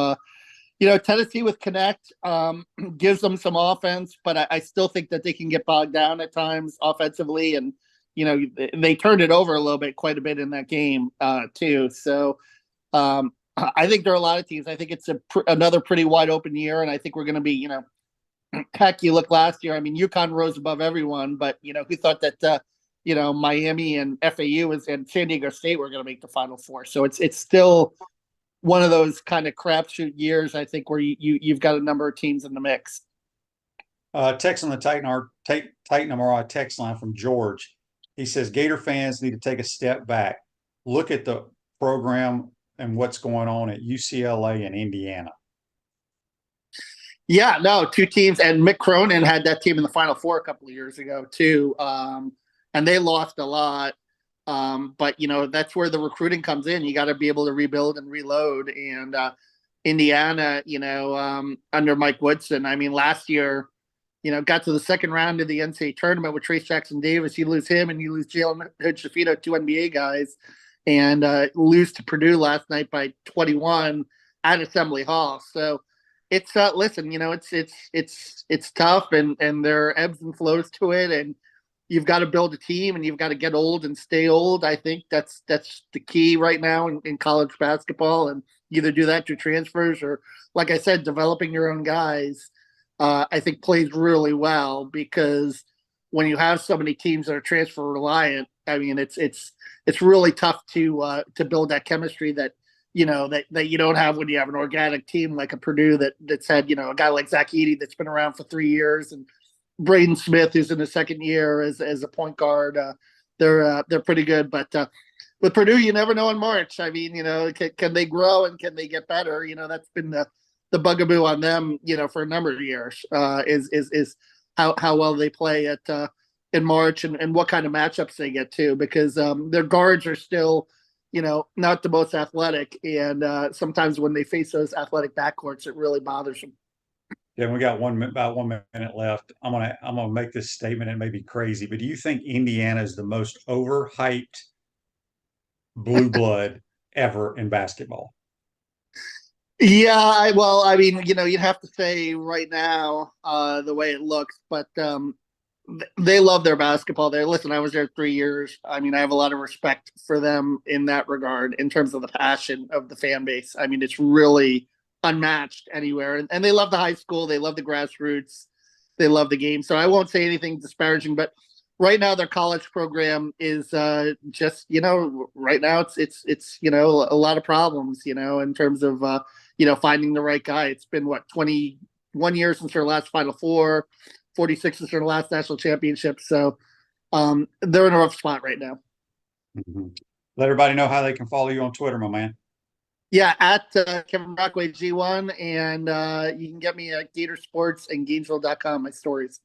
Tennessee with Knecht gives them some offense, but I still think that they can get bogged down at times offensively, and they turned it over quite a bit in that game too. So I think there are a lot of teams. I think it's another pretty wide open year, and I think we're going to be heck. You look last year. I mean, UConn rose above everyone, but who thought that Miami and FAU and San Diego State were going to make the Final Four? So it's still one of those kind of crapshoot years, I think, where you've got a number of teams in the mix. Text on the Titan MRI text line from George. He says Gator fans need to take a step back, look at the program and what's going on at UCLA and Indiana. Yeah, no, two teams, and Mick Cronin had that team in the Final Four a couple of years ago too, and they lost a lot. But that's where the recruiting comes in. You got to be able to rebuild and reload. And Indiana, under Mike Woodson, I mean, last year, got to the second round of the NCAA tournament with Trace Jackson Davis. You lose him, and you lose Jalen Hood-Shafito, two NBA guys, and lose to Purdue last night by 21 at Assembly Hall. So it's listen, it's tough, and there are ebbs and flows to it, and you've got to build a team, and you've got to get old and stay old. I think that's the key right now in college basketball, and either do that through transfers or, like I said, developing your own guys. I think plays really well, because when you have so many teams that are transfer reliant, I mean, it's really tough to build that chemistry that that you don't have when you have an organic team like a Purdue that's had a guy like Zach Edey that's been around for 3 years, and Braden Smith, who's in the second year as a point guard. They're pretty good, but with Purdue, you never know in March. I mean, can they grow and can they get better? That's been the bugaboo on them, for a number of years. Is how well they play at in March, and what kind of matchups they get to, because their guards are still not the most athletic, and sometimes when they face those athletic backcourts, it really bothers them. Yeah, we got about 1 minute left. I'm gonna make this statement. It may be crazy, but do you think Indiana is the most overhyped blue blood ever in basketball? Yeah, well, I mean, you'd have to say right now the way it looks, but they love their basketball there. Listen, I was there 3 years. I mean, I have a lot of respect for them in that regard, in terms of the passion of the fan base. I mean, it's really unmatched anywhere, and they love the high school, they love the grassroots, they love the game. So I won't say anything disparaging, but right now their college program is just right now it's a lot of problems in terms of finding the right guy. It's been 21 years since their last Final Four, 46 since their last national championship, so they're in a rough spot right now. Let everybody know how they can follow you on Twitter, my man. Yeah, at Kevin Brockway G1, and you can get me at Gator Sports and Gainesville.com, my stories.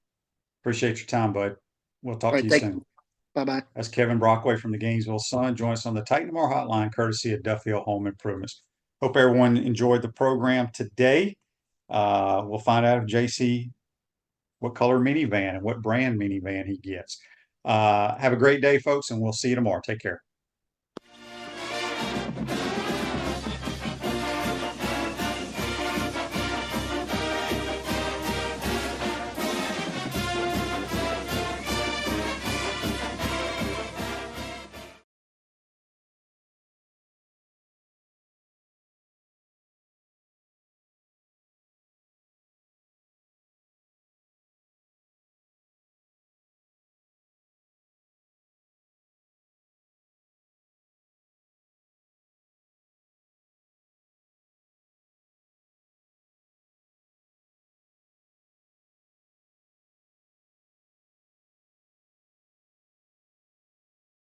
Appreciate your time, bud. We'll talk to you soon. Bye-bye. That's Kevin Brockway from the Gainesville Sun. Join us on the Titan Tomorrow Hotline, courtesy of Duffield Home Improvements. Hope everyone enjoyed the program today. We'll find out if JC, what color minivan and what brand minivan he gets. Have a great day, folks, and we'll see you tomorrow. Take care.